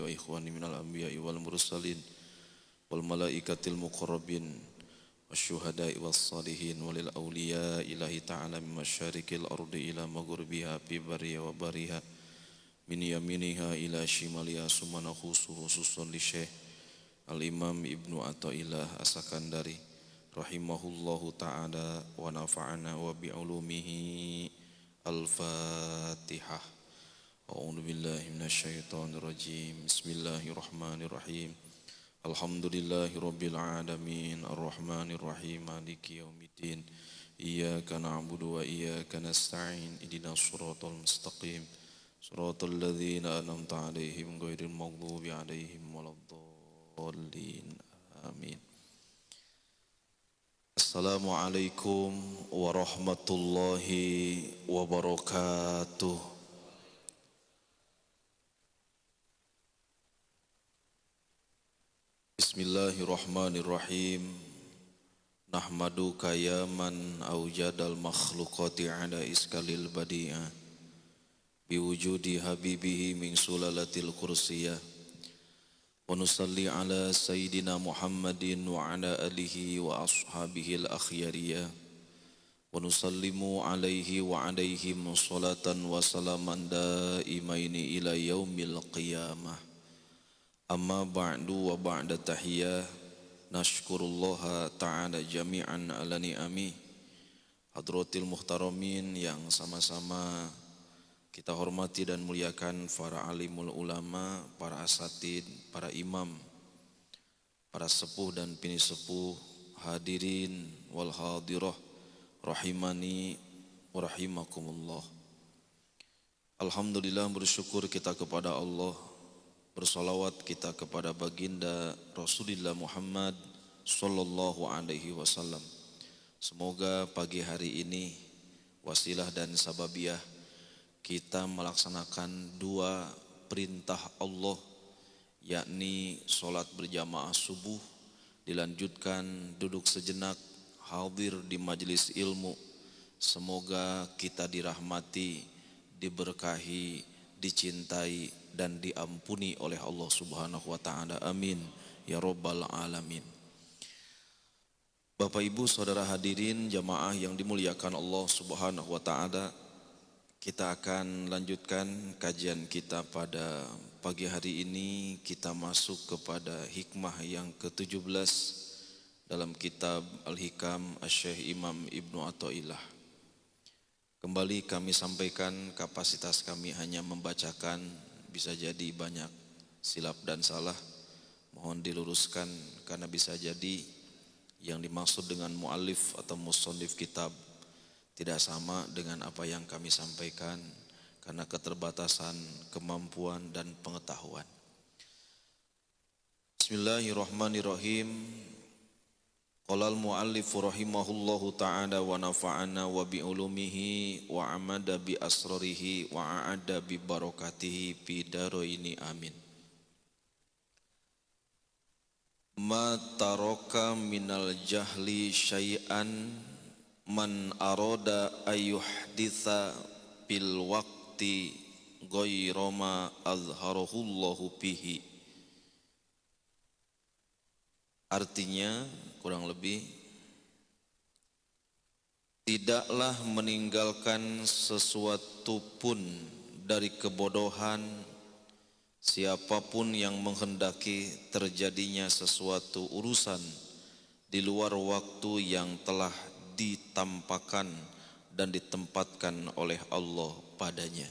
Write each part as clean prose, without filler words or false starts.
wa ikhwani minal anbiya'i wal mursalin wal malaikatil muqarrabin wasyuhada'i was salihin walil awliya ilahi ta'ala min masyarikil ardi ila maghribiha fi bariha wa bariha min yaminiha ila shimaliha sumana khususun li syekh al-imam Ibnu Athaillah As-Sakandari rahimahullahu ta'ala wa nafa'ana wa bi'ulumihi al-fatihah. A'udzu billahi minasyaitonir rajim. Bismillahirrahmanirrahim. Alhamdulillahirabbil alamin arrahmanir rahim maliki yaumiddin. Iyyaka na'budu wa iyyaka nasta'in. Ihdinas shiratal mustaqim. Shiratal ladzina an'amta 'alaihim ghairil maghdubi 'alaihim waladdallin. Amin. Assalamualaikum warahmatullahi wabarakatuh. Bismillahirrahmanirrahim. Nahmaduka ya man awjadal makhluqati ala iskalil badi'ah biwujudi habibihi min sulalatil kursiyah wa nusalli ala sayyidina Muhammadin wa ala alihi wa ashabihi al-akhyariyah wa nusallimu alaihi wa alaihim salatan wa salaman daimaini ila yaumil qiyamah. Amma ba'du wa ba'da tahiyah nashkurullaha ta'ala jami'an ala ni'ami. Hadratil muhtaramin yang sama-sama kita hormati dan muliakan para alimul ulama, para asatid, para imam, para sepuh dan bini sepuh, hadirin wal hadirah rahimani wa rahimakumullah. Alhamdulillah, bersyukur kita kepada Allah, bersalawat kita kepada baginda Rasulullah Muhammad sallallahu alaihi wasallam. Semoga pagi hari ini wasilah dan sababiyah kita melaksanakan dua perintah Allah, yakni sholat berjamaah subuh, dilanjutkan duduk sejenak hadir di majelis ilmu. Semoga kita dirahmati, diberkahi, dicintai dan diampuni oleh Allah Subhanahu wa taala. Amin ya rabbal alamin. Bapak Ibu saudara hadirin jamaah yang dimuliakan Allah Subhanahu wa taala, kita akan lanjutkan kajian kita pada pagi hari ini. Kita masuk kepada hikmah yang ke-17 dalam kitab Al-Hikam Asy-Syaikh Imam Ibnu Athaillah. Kembali kami sampaikan, kapasitas kami hanya membacakan, bisa jadi banyak silap dan salah, mohon diluruskan karena bisa jadi yang dimaksud dengan muallif atau musannif kitab tidak sama dengan apa yang kami sampaikan karena keterbatasan kemampuan dan pengetahuan. Bismillahirrahmanirrahim. Qala al-muallif rahimahullahu ta'ala wa nafa'ana wa bi'ulumihi wa amada bi asrarihi wa a'ada bi barakatihi fi daraini amin. Ma taraka minal jahli syai'an man arada ayyuhditha bil waqti ghayra ma azharahullahu bihi. Artinya kurang lebih, tidaklah meninggalkan sesuatu pun dari kebodohan siapapun yang menghendaki terjadinya sesuatu urusan di luar waktu yang telah ditampakkan dan ditempatkan oleh Allah padanya.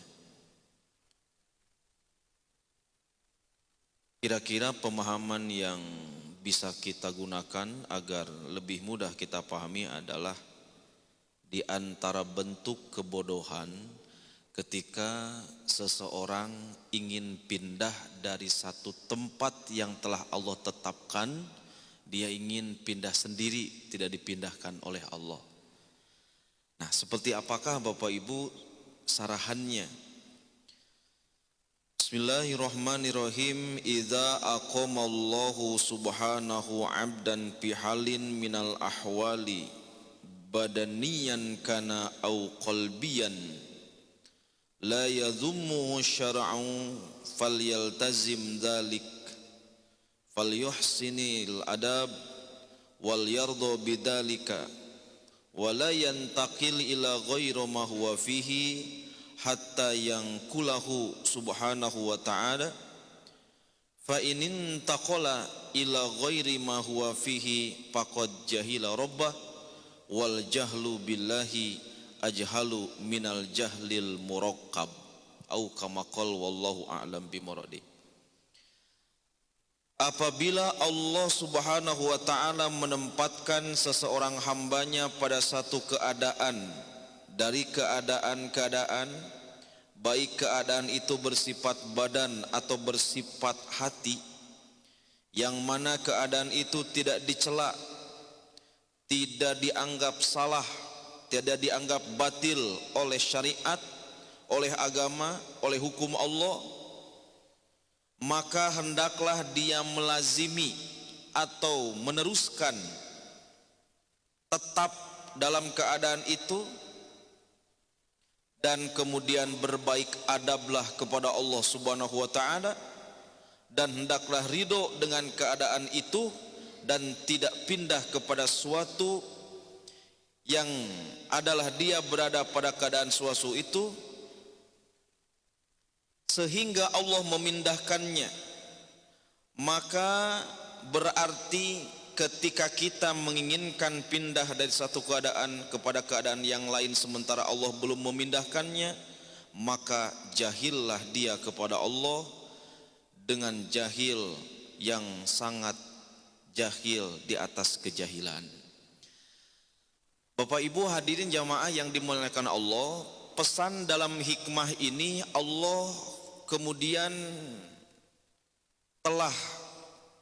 Kira-kira pemahaman yang bisa kita gunakan agar lebih mudah kita pahami adalah di antara bentuk kebodohan ketika seseorang ingin pindah dari satu tempat yang telah Allah tetapkan, dia ingin pindah sendiri, tidak dipindahkan oleh Allah. Nah, seperti apakah Bapak Ibu sarahannya? Bismillahirrahmanirrahim. Idza aqamallahu subhanahu 'abdan fi halin minal ahwali badaniyan kana au qalbiyan la yadhummuhu syar'an falyaltazim dzalik falyuhsinil adab wal yarda bidzalika wa la yantaqil ila ghairi ma huwa fihi hatta yanqulahu subhanahu wa ta'ala fa in taqala ila ghairi ma huwa fihi faqad jahila rabbah wal jahlu billahi ajhalu minal jahlil murakkab au kama qala wallahu a'lam bimuradi. Apabila Allah Subhanahu wa ta'ala menempatkan seseorang hambanya pada satu keadaan dari keadaan-keadaan, baik keadaan itu bersifat badan atau bersifat hati, yang mana keadaan itu tidak dicela, tidak dianggap salah, tidak dianggap batil oleh syariat, oleh agama, oleh hukum Allah, maka hendaklah dia melazimi atau meneruskan tetap dalam keadaan itu, dan kemudian berbaik adablah kepada Allah Subhanahu wa ta'ala, dan hendaklah ridho dengan keadaan itu dan tidak pindah kepada suatu yang adalah dia berada pada keadaan suatu itu sehingga Allah memindahkannya. Maka berarti ketika kita menginginkan pindah dari satu keadaan kepada keadaan yang lain sementara Allah belum memindahkannya, maka jahillah dia kepada Allah dengan jahil yang sangat jahil di atas kejahilan. Bapak Ibu hadirin jamaah yang dimuliakan Allah, pesan dalam hikmah ini Allah kemudian telah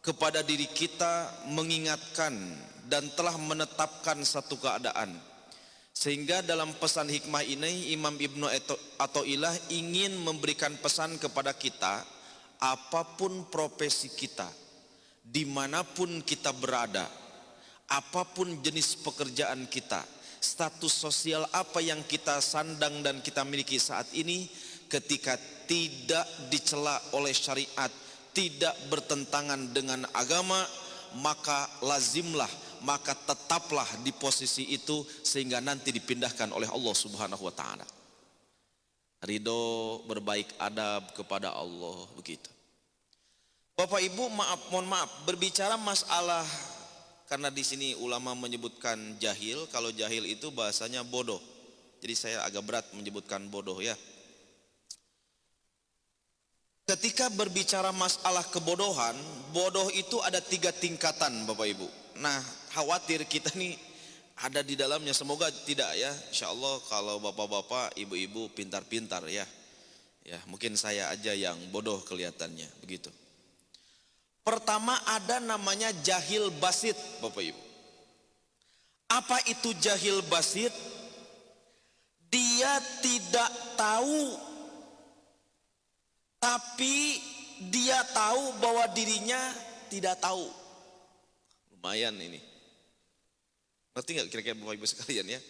kepada diri kita mengingatkan dan telah menetapkan satu keadaan, sehingga dalam pesan hikmah ini Imam Ibnu Athaillah ingin memberikan pesan kepada kita, apapun profesi kita, dimanapun kita berada, apapun jenis pekerjaan kita, status sosial apa yang kita sandang dan kita miliki saat ini, ketika tidak dicela oleh syariat, tidak bertentangan dengan agama, maka lazimlah, maka tetaplah di posisi itu sehingga nanti dipindahkan oleh Allah Subhanahu wa ta'ala. Ridho, berbaik adab kepada Allah, begitu. Bapak Ibu, mohon maaf, berbicara masalah, karena di sini ulama menyebutkan jahil, kalau jahil itu bahasanya bodoh. Jadi saya agak berat menyebutkan bodoh ya. Ketika berbicara masalah kebodohan, bodoh itu ada 3 tingkatan Bapak Ibu. Nah, khawatir kita nih ada di dalamnya, semoga tidak ya. Insya Allah kalau bapak-bapak, ibu-ibu pintar-pintar ya. Ya, mungkin saya aja yang bodoh kelihatannya, begitu. Pertama ada namanya jahil basit Bapak Ibu. Apa itu jahil basit? Dia tidak tahu, tapi dia tahu bahwa dirinya tidak tahu. Lumayan ini. Ngerti nggak kira-kira Bapak Ibu sekalian ya?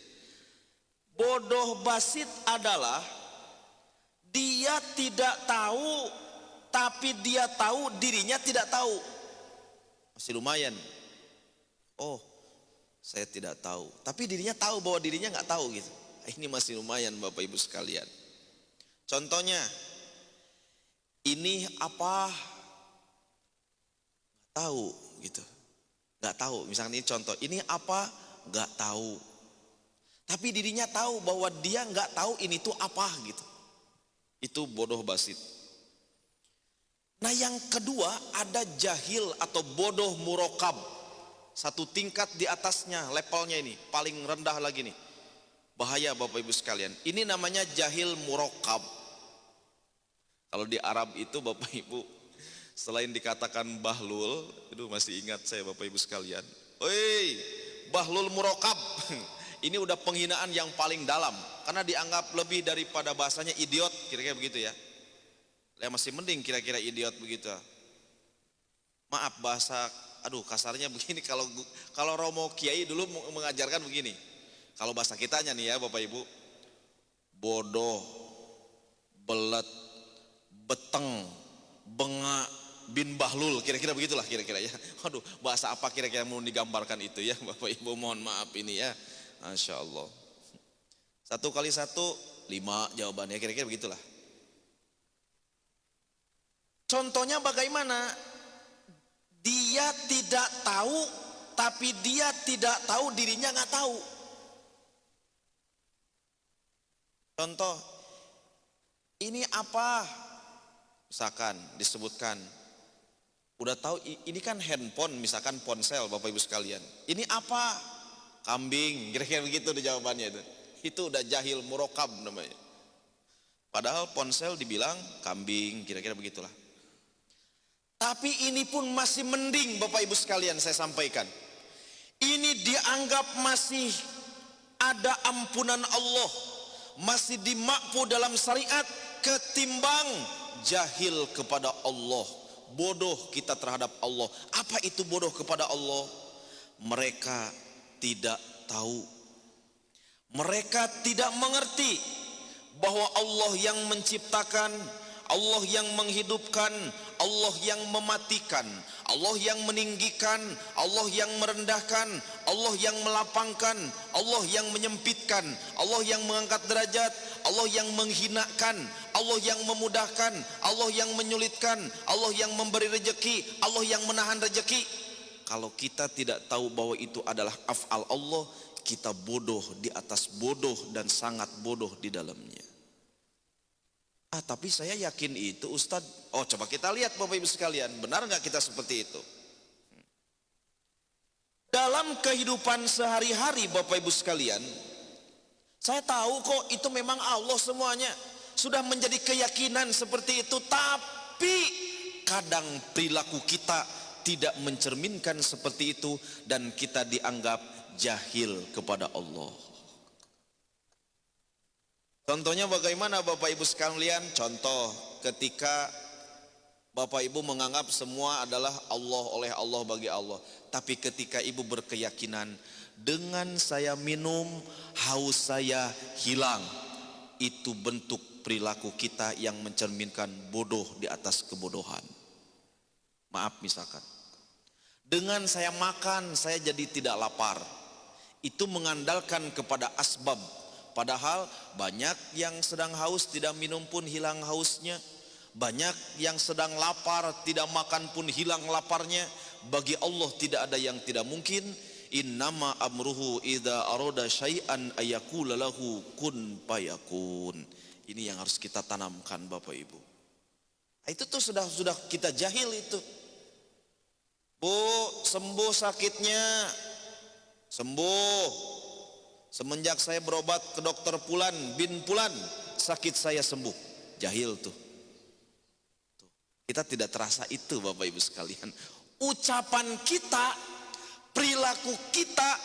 Bodoh basit adalah dia tidak tahu, tapi dia tahu dirinya tidak tahu. Masih lumayan. Oh, saya tidak tahu, tapi dirinya tahu bahwa dirinya nggak tahu gitu. Ini masih lumayan Bapak Ibu sekalian. Contohnya, ini apa? Nggak tahu gitu. Nggak tahu. Misalnya ini contoh, ini apa? Nggak tahu. Tapi dirinya tahu bahwa dia nggak tahu ini tuh apa gitu. Itu bodoh basit. Nah yang kedua ada jahil atau bodoh murokab. Satu tingkat di atasnya, levelnya ini paling rendah lagi nih. Bahaya Bapak Ibu sekalian. Ini namanya jahil murokab. Kalau di Arab itu Bapak Ibu, selain dikatakan bahlul, itu masih ingat saya Bapak Ibu sekalian. Woi, bahlul murokab. Ini udah penghinaan yang paling dalam, karena dianggap lebih daripada bahasanya idiot, kira-kira begitu ya. Ya masih mending kira-kira idiot begitu. Maaf bahasa, aduh kasarnya begini, kalau Romo Kiai dulu mengajarkan begini. Kalau bahasa kitanya nih ya Bapak Ibu, bodoh, belet, beteng, bengak, bin bahlul, kira-kira begitulah kira-kira ya. Waduh, bahasa apa kira-kira mau digambarkan itu ya Bapak Ibu, mohon maaf ini ya. Masya Allah. 1 kali 1, 5 jawabannya, kira-kira begitulah. Contohnya bagaimana? Dia tidak tahu, tapi dia tidak tahu dirinya nggak tahu. Contoh, ini apa? Misalkan disebutkan, udah tahu ini kan handphone, misalkan ponsel Bapak Ibu sekalian. Ini apa? Kambing, kira-kira begitu di jawabannya itu. Itu udah jahil murokab namanya. Padahal ponsel dibilang kambing, kira-kira begitulah. Tapi ini pun masih mending Bapak Ibu sekalian saya sampaikan. Ini dianggap masih ada ampunan Allah, masih dimakfu dalam syariat ketimbang jahil kepada Allah, bodoh kita terhadap Allah. Apa itu bodoh kepada Allah? Mereka tidak tahu, mereka tidak mengerti bahwa Allah yang menciptakan, Allah yang menghidupkan, Allah yang mematikan, Allah yang meninggikan, Allah yang merendahkan, Allah yang melapangkan, Allah yang menyempitkan, Allah yang mengangkat derajat, Allah yang menghinakan, Allah yang memudahkan, Allah yang menyulitkan, Allah yang memberi rezeki, Allah yang menahan rezeki. Kalau kita tidak tahu bahwa itu adalah af'al Allah, kita bodoh di atas bodoh dan sangat bodoh di dalamnya. Tapi saya yakin itu Ustadz. Oh, coba kita lihat Bapak Ibu sekalian, benar nggak kita seperti itu? Dalam kehidupan sehari-hari Bapak Ibu sekalian, saya tahu kok itu memang Allah semuanya. Sudah menjadi keyakinan seperti itu, tapi kadang perilaku kita tidak mencerminkan seperti itu dan kita dianggap jahil kepada Allah. Contohnya bagaimana Bapak Ibu sekalian? Contoh ketika Bapak Ibu menganggap semua adalah Allah, oleh Allah, bagi Allah. Tapi ketika Ibu berkeyakinan, dengan saya minum, haus saya hilang. Itu bentuk perilaku kita yang mencerminkan bodoh di atas kebodohan. Maaf misalkan, dengan saya makan, saya jadi tidak lapar. Itu mengandalkan kepada asbab. Padahal banyak yang sedang haus tidak minum pun hilang hausnya. Banyak yang sedang lapar tidak makan pun hilang laparnya. Bagi Allah tidak ada yang tidak mungkin. Innama amruhu idza arada syai'an ayaqula lahu kun fayakun. Ini yang harus kita tanamkan Bapak Ibu. Itu tuh sudah kita jahil itu. Bu, sembuh sakitnya. Sembuh. Semenjak saya berobat ke dokter Pulan bin Pulan, sakit saya sembuh. Jahil tuh. Kita tidak terasa itu Bapak Ibu sekalian. Ucapan kita, perilaku kita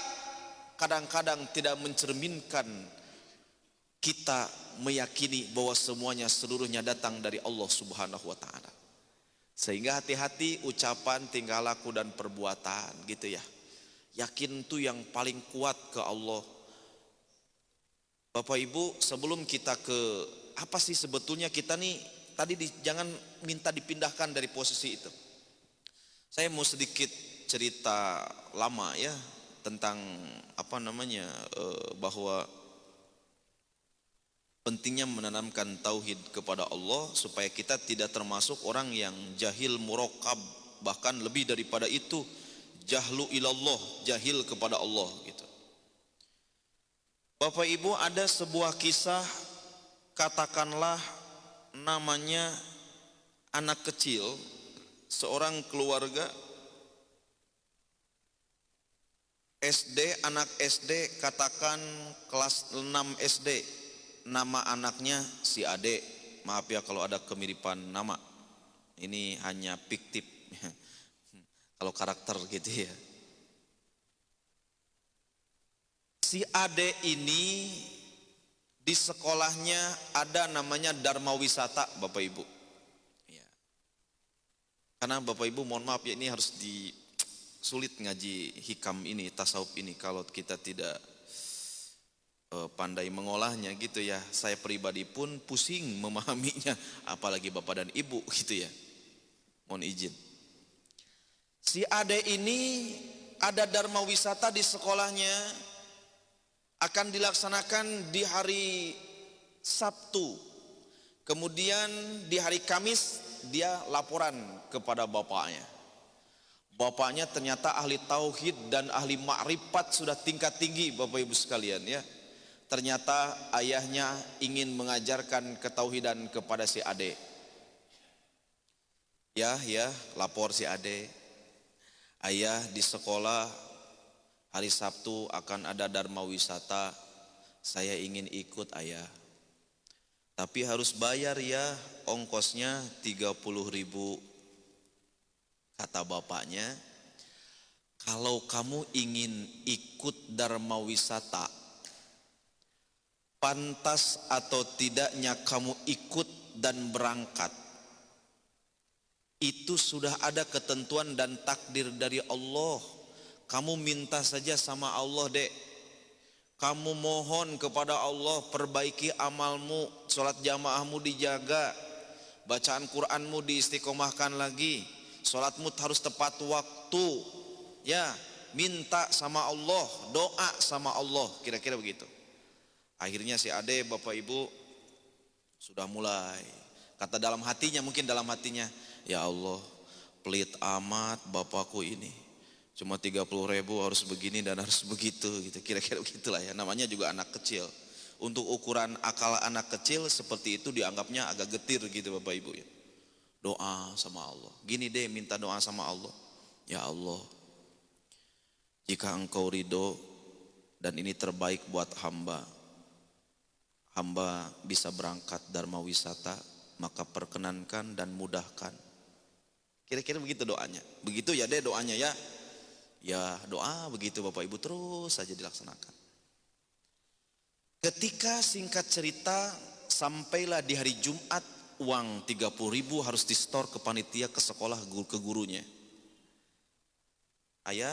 kadang-kadang tidak mencerminkan kita meyakini bahwa semuanya seluruhnya datang dari Allah Subhanahu wa taala. Sehingga hati-hati ucapan, tingkah laku dan perbuatan gitu ya. Yakin itu yang paling kuat ke Allah. Bapak Ibu, sebelum kita ke apa sih sebetulnya kita nih tadi jangan minta dipindahkan dari posisi itu. Saya mau sedikit cerita lama ya tentang bahwa pentingnya menanamkan tauhid kepada Allah supaya kita tidak termasuk orang yang jahil murokab, bahkan lebih daripada itu jahlu ilallah, jahil kepada Allah gitu. Bapak Ibu, ada sebuah kisah, katakanlah namanya anak kecil, seorang keluarga SD, anak SD, katakan kelas 6 SD, nama anaknya si Ade. Maaf ya kalau ada kemiripan nama, ini hanya fiktif kalau karakter gitu ya. Si Ade ini di sekolahnya ada namanya Dharma Wisata Bapak Ibu ya. Karena Bapak Ibu mohon maaf ya, ini harus sulit ngaji hikam ini, tasawuf ini kalau kita tidak pandai mengolahnya gitu ya. Saya pribadi pun pusing memahaminya, apalagi bapak dan ibu gitu ya. Mohon izin. Si Ade ini ada dharma wisata di sekolahnya, akan dilaksanakan di hari Sabtu. Kemudian di hari Kamis dia laporan kepada bapaknya. Bapaknya ternyata ahli tauhid dan ahli makrifat sudah tingkat tinggi, Bapak Ibu sekalian ya. Ternyata ayahnya ingin mengajarkan ketauhidan kepada si Ade. Ya, lapor si Ade. Ayah, di sekolah hari Sabtu akan ada dharma wisata. Saya ingin ikut ayah. Tapi harus bayar ya, ongkosnya 30.000. Kata bapaknya, kalau kamu ingin ikut dharma wisata, pantas atau tidaknya kamu ikut dan berangkat, itu sudah ada ketentuan dan takdir dari Allah. Kamu minta saja sama Allah, Dek. Kamu mohon kepada Allah, perbaiki amalmu, sholat jamaahmu dijaga, bacaan Quranmu diistiqomahkan lagi, sholatmu harus tepat waktu, ya, minta sama Allah, doa sama Allah, kira-kira begitu. Akhirnya si Ade, Bapak Ibu, sudah mulai, kata dalam hatinya, mungkin dalam hatinya, ya Allah, pelit amat bapakku ini. Cuma 30.000 harus begini dan harus begitu gitu. Kira-kira begitulah ya. Namanya juga anak kecil. Untuk ukuran akal anak kecil seperti itu dianggapnya agak getir gitu Bapak Ibu ya. Doa sama Allah. Gini deh, minta doa sama Allah. Ya Allah, jika engkau ridho dan ini terbaik buat hamba, hamba bisa berangkat dharma wisata, maka perkenankan dan mudahkan. Kira-kira begitu doanya. Begitu ya deh doanya ya. Ya doa begitu Bapak Ibu, terus saja dilaksanakan. Ketika singkat cerita sampailah di hari Jumat, uang 30.000 harus di store ke panitia, ke sekolah, ke gurunya. Ayah,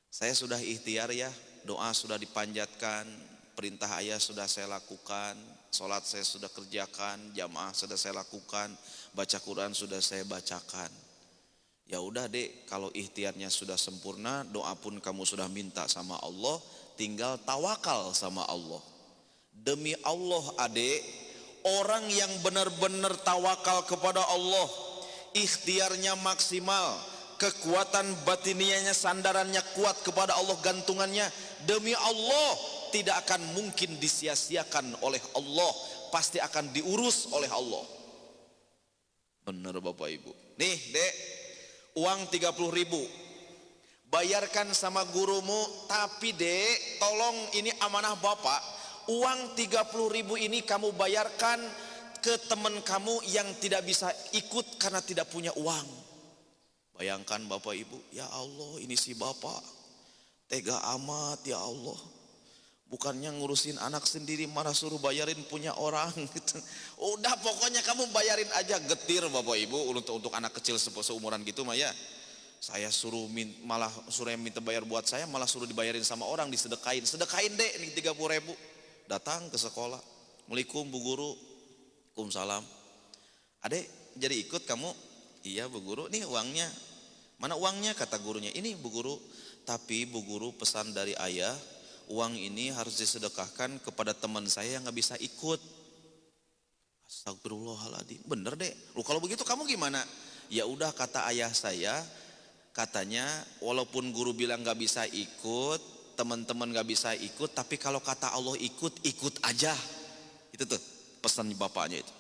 saya sudah ikhtiar ya, doa sudah dipanjatkan, perintah ayah sudah saya lakukan, sholat saya sudah kerjakan, jamaah sudah saya lakukan, baca Quran sudah saya bacakan. Ya udah Dek, kalau ikhtiarnya sudah sempurna, doa pun kamu sudah minta sama Allah, tinggal tawakal sama Allah. Demi Allah Adek, orang yang benar-benar tawakal kepada Allah, ikhtiarnya maksimal, kekuatan batinianya, sandarannya kuat kepada Allah, gantungannya, demi Allah tidak akan mungkin disia-siakan oleh Allah, pasti akan diurus oleh Allah. Benar Bapak Ibu. Nih Dek, uang 30.000 bayarkan sama gurumu, tapi Dek tolong ini amanah Bapak, uang 30.000 ini kamu bayarkan ke teman kamu yang tidak bisa ikut karena tidak punya uang. Bayangkan Bapak Ibu, ya Allah ini si Bapak tega amat ya Allah. Bukannya ngurusin anak sendiri malah suruh bayarin punya orang gitu. Udah pokoknya kamu bayarin aja, getir Bapak Ibu untuk anak kecil seumuran gitu mah ya. Saya suruh malah suruh yang minta bayar buat saya, malah suruh dibayarin sama orang, disedekain. Sedekain Dek nih 30.000. Datang ke sekolah. Assalamualaikum Bu Guru. Waalaikumsalam. Adek jadi ikut kamu? Iya Bu Guru, nih uangnya. Mana uangnya? Kata gurunya. Ini Bu Guru. Tapi Bu Guru pesan dari ayah, uang ini harus disedekahkan kepada teman saya yang gak bisa ikut. Astagfirullahaladzim. Bener Dek. Loh, kalau begitu kamu gimana? Ya udah kata ayah saya, katanya walaupun guru bilang gak bisa ikut, teman-teman gak bisa ikut, tapi kalau kata Allah ikut, ikut aja. Itu tuh pesan bapaknya itu.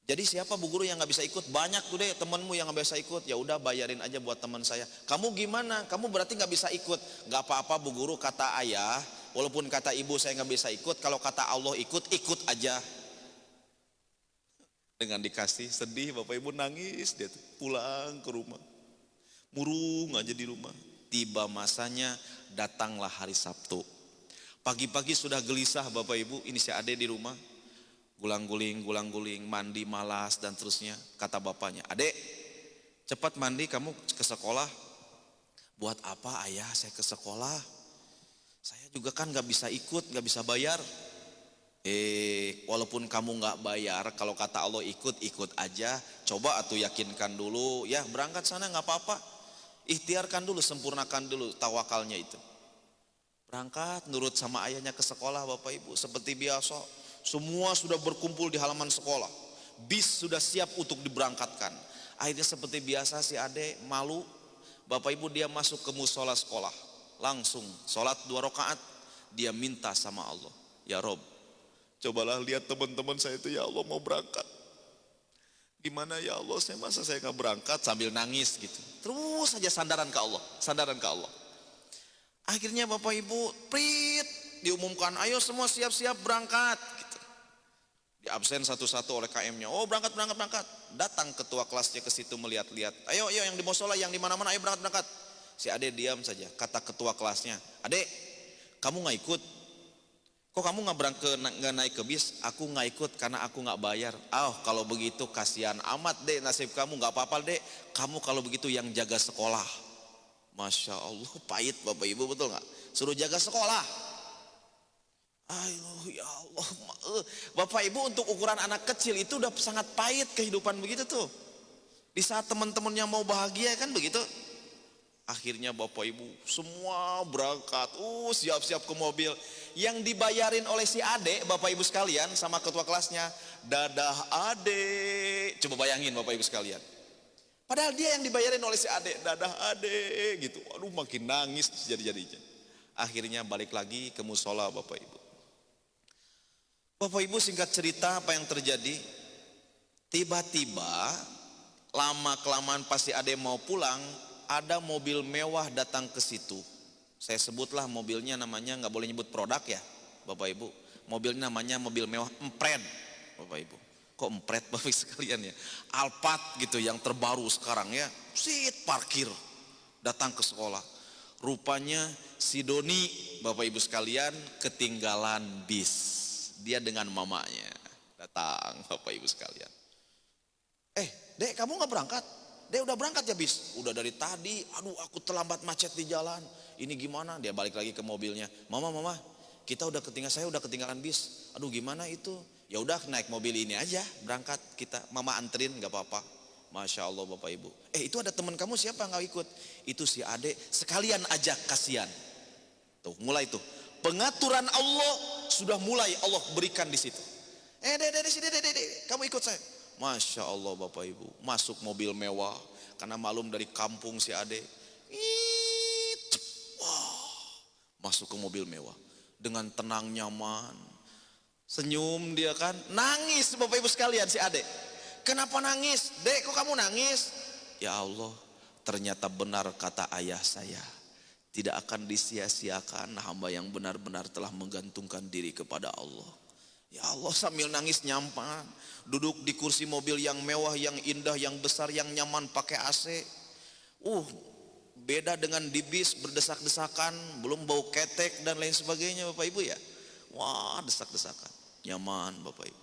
Jadi siapa Bu Guru yang gak bisa ikut? Banyak tuh Dek temanmu yang gak bisa ikut. Ya udah bayarin aja buat teman saya. Kamu gimana? Kamu berarti gak bisa ikut. Gak apa-apa Bu Guru, kata ayah, walaupun kata ibu saya gak bisa ikut, kalau kata Allah ikut, ikut aja. Dengan dikasih, sedih Bapak Ibu, nangis dia tuh. Pulang ke rumah, murung aja di rumah. Tiba masanya, datanglah hari Sabtu. Pagi-pagi sudah gelisah Bapak Ibu, ini si Ade di rumah, gulang-guling, mandi malas dan terusnya. Kata bapaknya, Adek cepat mandi kamu ke sekolah. Buat apa ayah saya ke sekolah? Saya juga kan nggak bisa ikut, nggak bisa bayar. Walaupun kamu nggak bayar, kalau kata Allah ikut, ikut aja. Coba atuh yakinkan dulu, ya berangkat sana nggak apa-apa. Ikhtiarkan dulu, sempurnakan dulu tawakalnya itu. Berangkat, nurut sama ayahnya ke sekolah Bapak Ibu. Seperti biasa, semua sudah berkumpul di halaman sekolah. Bis sudah siap untuk diberangkatkan. Akhirnya seperti biasa si adek malu. Bapak Ibu dia masuk ke musola sekolah. Langsung sholat 2 rakaat. Dia minta sama Allah. Ya Rob, cobalah lihat teman-teman saya itu ya Allah mau berangkat. Gimana ya Allah, masa saya nggak berangkat, sambil nangis gitu. Terus saja sandaran ke Allah, sandaran ke Allah. Akhirnya Bapak Ibu, prit, diumumkan, ayo semua siap-siap berangkat. Gitu. Di absen satu-satu oleh KM-nya. Oh berangkat, berangkat, berangkat. Datang ketua kelasnya ke situ melihat-lihat. Ayo, ayo yang di musola, yang di mana-mana, ayo berangkat, berangkat. Si Ade diam saja. Kata ketua kelasnya, Ade, kamu nggak ikut? Kok kamu nggak naik ke bis? Aku nggak ikut karena aku nggak bayar. Kalau begitu kasihan amat dek nasib kamu. Nggak apa-apa dek. Kamu kalau begitu yang jaga sekolah. Masya Allah, pahit Bapak Ibu, betul nggak? Suruh jaga sekolah. Ayo ya Allah, Bapak Ibu untuk ukuran anak kecil itu udah sangat pahit kehidupan begitu tuh. Di saat teman-temannya mau bahagia kan begitu. Akhirnya Bapak Ibu semua berangkat, siap-siap ke mobil. Yang dibayarin oleh si adek Bapak Ibu sekalian sama ketua kelasnya, dadah adek. Coba bayangin Bapak Ibu sekalian. Padahal dia yang dibayarin oleh si adek, dadah adek gitu. Aduh makin nangis jadi-jadinya. Akhirnya balik lagi ke musola Bapak Ibu. Bapak Ibu singkat cerita apa yang terjadi. Tiba-tiba lama-kelamaan pasti adek mau pulang. Ada mobil mewah datang ke situ. Saya sebutlah mobilnya namanya, nggak boleh nyebut produk ya Bapak Ibu. Mobilnya namanya mobil mewah Empred Bapak Ibu. Kok Empred Bapak Ibu sekalian ya? Alphard gitu yang terbaru sekarang ya. Parkir datang ke sekolah. Rupanya si Doni Bapak Ibu sekalian ketinggalan bis. Dia dengan mamanya datang Bapak Ibu sekalian. Dek kamu nggak berangkat? Dia udah berangkat ya bis, udah dari tadi, aduh aku terlambat macet di jalan, ini gimana? Dia balik lagi ke mobilnya, mama, saya udah ketinggalan bis, aduh gimana itu? Ya udah naik mobil ini aja, berangkat kita, mama anterin nggak apa-apa. Masya Allah Bapak Ibu. Itu ada teman kamu siapa nggak ikut? Itu si adek, sekalian ajak kasihan. Tuh mulai tuh, pengaturan Allah sudah mulai Allah berikan di situ. Dek, kamu ikut saya. Masya Allah Bapak Ibu, masuk mobil mewah karena malum dari kampung si ade. Masuk ke mobil mewah dengan tenang nyaman, senyum dia kan, nangis Bapak Ibu sekalian si ade. Kenapa nangis? Dek kok kamu nangis? Ya Allah, ternyata benar kata ayah saya, tidak akan disia-siakan hamba yang benar-benar telah menggantungkan diri kepada Allah. Ya Allah, sambil nangis nyampan, duduk di kursi mobil yang mewah, yang indah, yang besar, yang nyaman pakai AC. Beda dengan di bis berdesak-desakan, belum bau ketek dan lain sebagainya Bapak Ibu ya. Wah, desak-desakan, nyaman Bapak Ibu.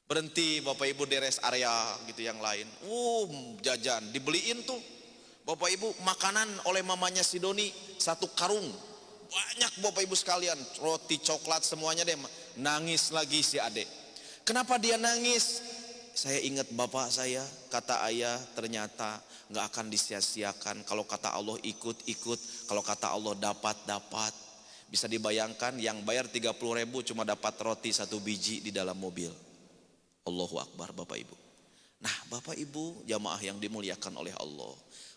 Berhenti Bapak Ibu di rest area gitu yang lain. Jajan dibeliin tuh Bapak Ibu makanan oleh mamanya si Doni, 1 karung. Banyak Bapak Ibu sekalian, roti, coklat semuanya deh. Nangis lagi si adek. Kenapa dia nangis? Saya ingat bapak saya, kata ayah, ternyata nggak akan disia-siakan. Kalau kata Allah ikut, kalau kata Allah dapat. Bisa dibayangkan yang bayar 30.000 cuma dapat roti 1 biji di dalam mobil. Allahu Akbar Bapak Ibu. Nah Bapak Ibu jamaah yang dimuliakan oleh Allah,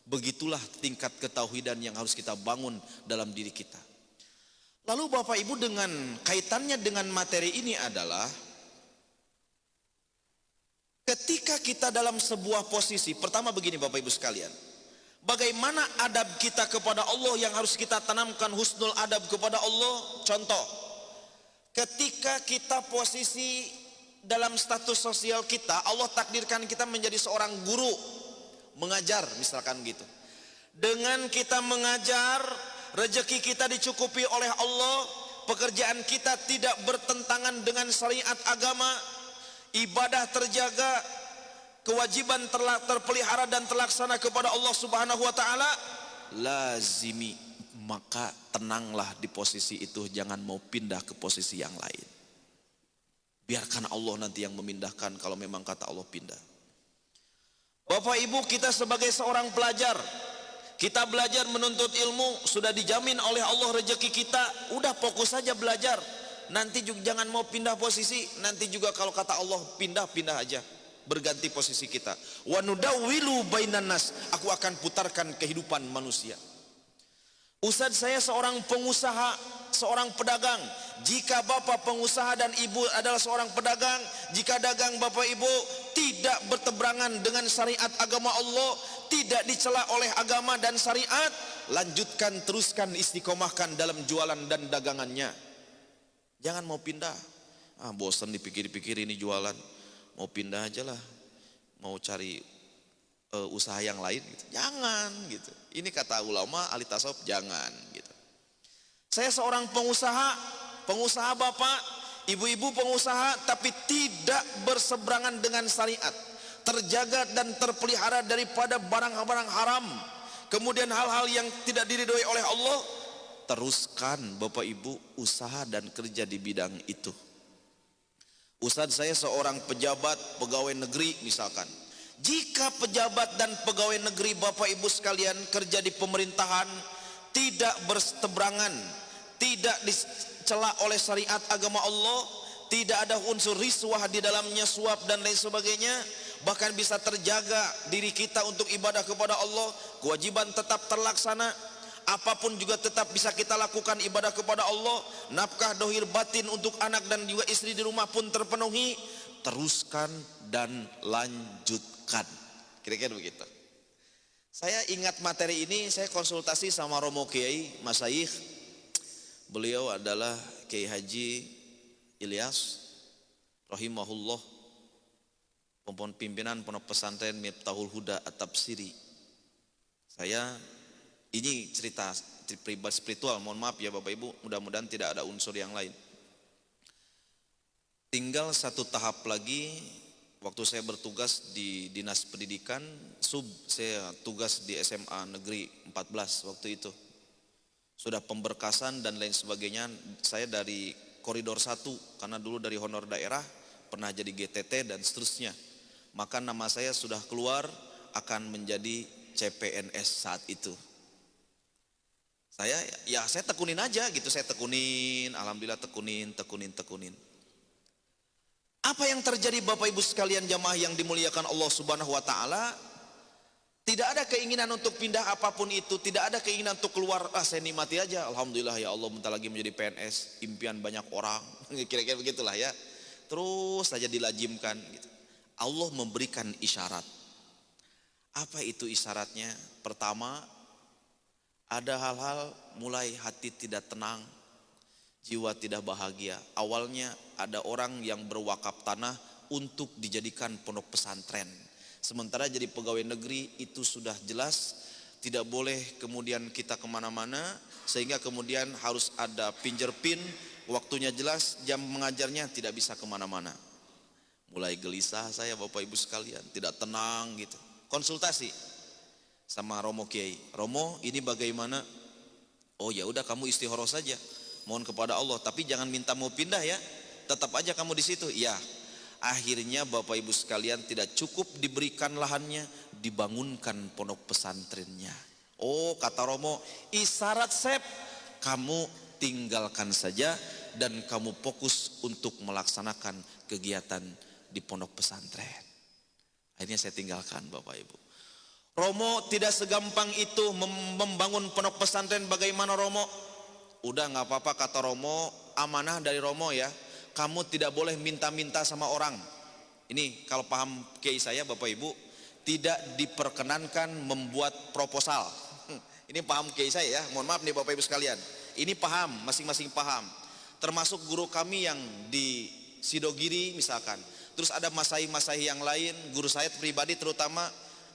begitulah tingkat ketauhidan yang harus kita bangun dalam diri kita. Lalu Bapak Ibu dengan kaitannya dengan materi ini adalah ketika kita dalam sebuah posisi, pertama begini Bapak Ibu sekalian, bagaimana adab kita kepada Allah yang harus kita tanamkan, husnul adab kepada Allah. Contoh, ketika kita posisi dalam status sosial kita, Allah takdirkan kita menjadi seorang guru, mengajar misalkan gitu. Dengan kita mengajar, rezeki kita dicukupi oleh Allah, pekerjaan kita tidak bertentangan dengan syariat agama, ibadah terjaga, kewajiban terpelihara dan terlaksana kepada Allah Subhanahu wa taala. Lazimi, maka tenanglah di posisi itu, jangan mau pindah ke posisi yang lain. Biarkan Allah nanti yang memindahkan kalau memang kata Allah pindah. Bapak Ibu, kita sebagai seorang pelajar, kita belajar menuntut ilmu, sudah dijamin oleh Allah rezeki kita, udah fokus saja belajar. Nanti juga jangan mau pindah posisi, nanti juga kalau kata Allah pindah aja, berganti posisi kita. Wa nudawwilu bainan nas, aku akan putarkan kehidupan manusia. Ustadz, saya seorang pengusaha, seorang pedagang. Jika bapak pengusaha dan ibu adalah seorang pedagang, jika dagang bapak ibu tidak berteberangan dengan syariat agama Allah, tidak dicela oleh agama dan syariat, lanjutkan, teruskan, istiqomahkan dalam jualan dan dagangannya. Jangan mau pindah. Bosan dipikir-pikir ini jualan, mau pindah aja lah, mau cari usaha yang lain gitu. Jangan gitu. Ini kata ulama ahli tasawuf, jangan gitu. Saya seorang pengusaha bapak, ibu-ibu pengusaha, tapi tidak berseberangan dengan syariat, terjaga dan terpelihara daripada barang-barang haram, kemudian hal-hal yang tidak diridhoi oleh Allah. Teruskan bapak ibu usaha dan kerja di bidang itu. Ustadz, saya seorang pejabat pegawai negeri misalkan. Jika pejabat dan pegawai negeri bapak ibu sekalian kerja di pemerintahan tidak berseberangan, tidak dicela oleh syariat agama Allah, tidak ada unsur riswah di dalamnya, suap dan lain sebagainya, bahkan bisa terjaga diri kita untuk ibadah kepada Allah, kewajiban tetap terlaksana, apapun juga tetap bisa kita lakukan ibadah kepada Allah, nafkah dohir batin untuk anak dan juga istri di rumah pun terpenuhi. Teruskan dan lanjutkan. Kira-kira begitu. Saya ingat materi ini, saya konsultasi sama Romo Kiai Masyayikh. Beliau adalah Kiai Haji Ilyas rahimahullah, pimpinan Pondok Pesantren Miftahul Huda At-Tafsiri. Saya ini cerita pribadi spiritual, mohon maaf ya Bapak Ibu, mudah-mudahan tidak ada unsur yang lain. Tinggal satu tahap lagi, waktu saya bertugas di Dinas Pendidikan, saya tugas di SMA Negeri 14 waktu itu. Sudah pemberkasan dan lain sebagainya, saya dari koridor 1, karena dulu dari honor daerah, pernah jadi GTT dan seterusnya. Maka nama saya sudah keluar akan menjadi CPNS saat itu. Saya tekunin aja gitu, saya tekunin, alhamdulillah tekunin. Apa yang terjadi Bapak Ibu sekalian jamaah yang dimuliakan Allah Subhanahu wa taala? Tidak ada keinginan untuk pindah apapun itu, tidak ada keinginan untuk keluar. Saya nikmati aja, alhamdulillah ya Allah, bentar lagi menjadi PNS, impian banyak orang. Kira-kira begitulah ya. Terus saja dilajimkan gitu. Allah memberikan isyarat. Apa itu isyaratnya? Pertama, ada hal-hal mulai hati tidak tenang, jiwa tidak bahagia. Awalnya ada orang yang berwakaf tanah untuk dijadikan pondok pesantren. Sementara jadi pegawai negeri itu sudah jelas tidak boleh kemudian kita kemana-mana, sehingga kemudian harus ada fingerprint, waktunya jelas, jam mengajarnya tidak bisa kemana-mana. Mulai gelisah saya Bapak Ibu sekalian, tidak tenang gitu. Konsultasi sama Romo Kiai, Romo ini bagaimana? Oh ya udah, kamu istihoroh saja, mohon kepada Allah, tapi jangan minta mau pindah ya, tetap aja kamu di situ. Ya, akhirnya Bapak Ibu sekalian tidak cukup diberikan lahannya, dibangunkan pondok pesantrennya. Oh kata Romo, isyarat Sep, kamu tinggalkan saja dan kamu fokus untuk melaksanakan kegiatan di pondok pesantren. Akhirnya saya tinggalkan Bapak Ibu. Romo tidak segampang itu membangun pondok pesantren. Bagaimana Romo? Udah gak apa-apa kata Romo, amanah dari Romo ya, kamu tidak boleh minta-minta sama orang. Ini kalau paham kiai saya Bapak Ibu, tidak diperkenankan membuat proposal. Ini paham kiai saya ya, mohon maaf nih Bapak Ibu sekalian. Ini paham, masing-masing paham. Termasuk guru kami yang di Sidogiri misalkan. Terus ada masai-masai yang lain, guru saya pribadi terutama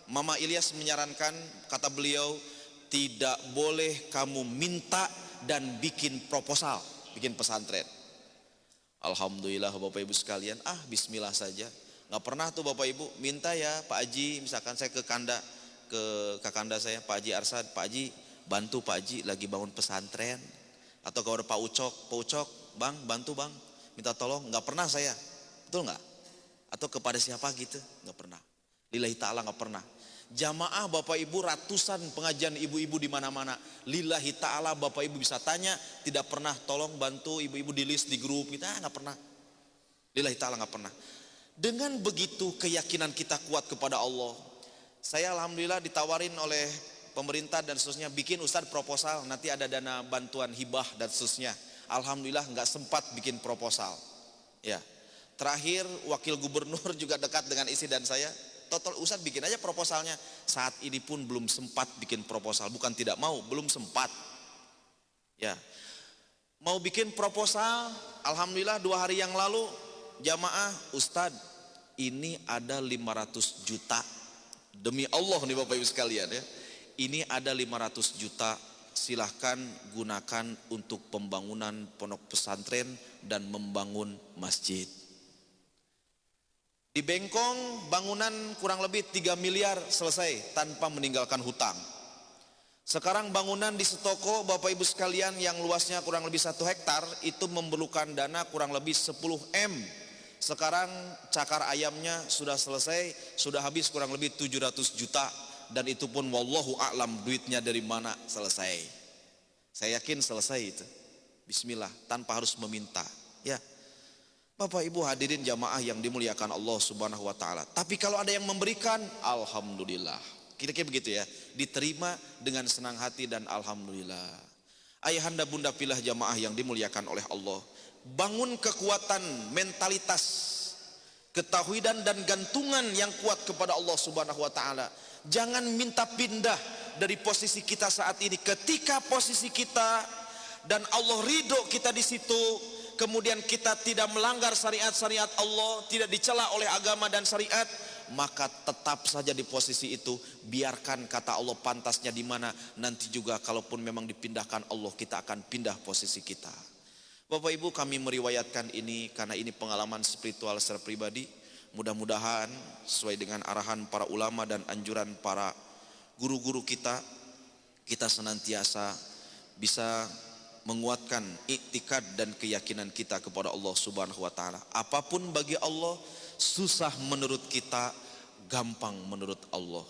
Mama Ilyas menyarankan, kata beliau, tidak boleh kamu minta dan bikin proposal, bikin pesantren. Alhamdulillah Bapak Ibu sekalian, bismillah saja. Gak pernah tuh Bapak Ibu minta ya Pak Haji, misalkan saya ke kakanda saya Pak Haji Arsad, Pak Haji bantu Pak Haji lagi bangun pesantren. Atau kalau ada Pak Ucok, bang bantu bang, minta tolong, nggak pernah saya, betul nggak? Atau kepada siapa gitu, nggak pernah. Lillahi ta'ala nggak pernah. Jamaah Bapak Ibu ratusan pengajian ibu-ibu di mana-mana. Lillahi ta'ala Bapak Ibu bisa tanya, tidak pernah tolong bantu ibu-ibu di list di grup kita, nggak pernah. Lillahi ta'ala nggak pernah. Dengan begitu keyakinan kita kuat kepada Allah. Saya alhamdulillah ditawarin oleh pemerintah dan seterusnya bikin Ustadz proposal, nanti ada dana bantuan hibah dan seterusnya. Alhamdulillah nggak sempat bikin proposal. Ya, terakhir wakil gubernur juga dekat dengan istri dan saya. Total Ustadz bikin aja proposalnya. Saat ini pun belum sempat bikin proposal, bukan tidak mau, belum sempat. Ya, mau bikin proposal, alhamdulillah 2 hari yang lalu jamaah Ustadz ini ada 500 juta. Demi Allah nih Bapak Ibu sekalian ya. Ini ada 500 juta, silahkan gunakan untuk pembangunan pondok pesantren dan membangun masjid. Di Bengkong bangunan kurang lebih 3 miliar selesai tanpa meninggalkan hutang. Sekarang bangunan di Setoko Bapak Ibu sekalian yang luasnya kurang lebih 1 hektar itu memerlukan dana kurang lebih 10 M. Sekarang cakar ayamnya sudah selesai, sudah habis kurang lebih 700 juta. Dan itu pun wallahu a'lam duitnya dari mana selesai. Saya yakin selesai itu. Bismillah, tanpa harus meminta. Ya, Bapak Ibu hadirin jamaah yang dimuliakan Allah Subhanahu wa taala. Tapi kalau ada yang memberikan, alhamdulillah. Kira-kira begitu ya, diterima dengan senang hati dan alhamdulillah. Ayahanda bunda pilah jamaah yang dimuliakan oleh Allah, bangun kekuatan mentalitas ketauhidan dan gantungan yang kuat kepada Allah Subhanahu wa taala. Jangan minta pindah dari posisi kita saat ini. Ketika posisi kita dan Allah ridho kita di situ, kemudian kita tidak melanggar syariat-syariat Allah, tidak dicela oleh agama dan syariat, maka tetap saja di posisi itu. Biarkan kata Allah pantasnya di mana, nanti juga kalaupun memang dipindahkan Allah, kita akan pindah posisi kita. Bapak Ibu, kami meriwayatkan ini karena ini pengalaman spiritual secara pribadi. Mudah-mudahan sesuai dengan arahan para ulama dan anjuran para guru-guru kita, kita senantiasa bisa menguatkan iktikad dan keyakinan kita kepada Allah Subhanahu wa taala. Apapun bagi Allah susah menurut kita, gampang menurut Allah.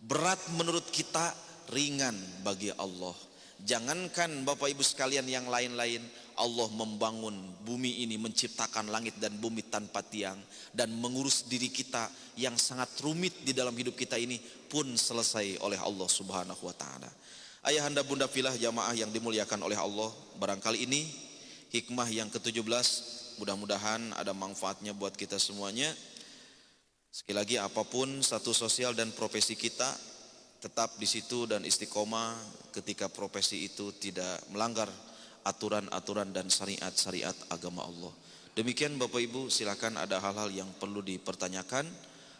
Berat menurut kita, ringan bagi Allah. Jangankan Bapak Ibu sekalian yang lain-lain, Allah membangun bumi ini, menciptakan langit dan bumi tanpa tiang, dan mengurus diri kita yang sangat rumit di dalam hidup kita ini pun selesai oleh Allah Subhanahu wa taala. Ayahanda bunda filah jamaah yang dimuliakan oleh Allah, barangkali ini hikmah yang ke-17, mudah-mudahan ada manfaatnya buat kita semuanya. Sekali lagi, apapun status sosial dan profesi kita, tetap di situ dan istiqomah ketika profesi itu tidak melanggar aturan-aturan dan syariat-syariat agama Allah. Demikian Bapak Ibu, silakan ada hal-hal yang perlu dipertanyakan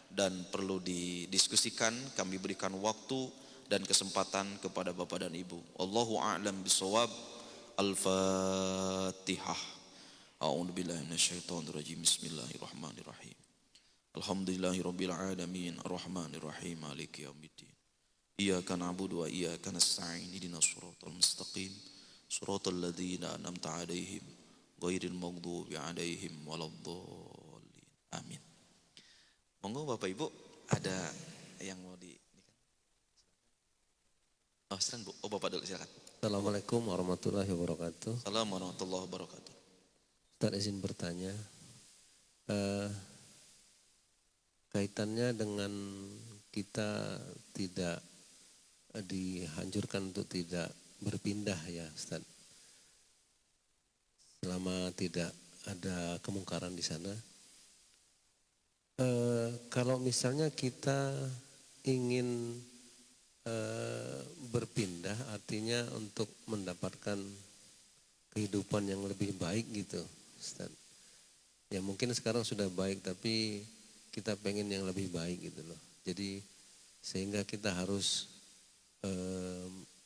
dan perlu didiskusikan, kami berikan waktu dan kesempatan kepada Bapak dan Ibu. Allahu a'lam bishawab. Al-Fatihah. A'udzubillahi minasyaitonirrajim. Bismillahirrahmanirrahim. Alhamdulillahirabbil alamin, arrahmanirrahim, maliki yaumiddin. Iyyaka na'budu wa iyyaka nasta'in. Ihdinas shiratal mustaqim. Shiratal ladzina an'amta 'alaihim ghairil maghdubi 'alaihim waladdallin. Amin. Monggo Bapak Ibu, ada yang mau di Oh, silakan Bu. Oh, Bapak dulu silakan. Assalamualaikum warahmatullahi wabarakatuh. Assalamualaikum warahmatullahi wabarakatuh. Ustaz izin bertanya, kaitannya dengan kita tidak dihancurkan untuk tidak berpindah ya Ustaz. Selama tidak ada kemungkaran di sana. Kalau misalnya kita ingin berpindah, artinya untuk mendapatkan kehidupan yang lebih baik gitu Ustaz. Ya mungkin sekarang sudah baik tapi kita pengen yang lebih baik gitu loh. Jadi sehingga kita harus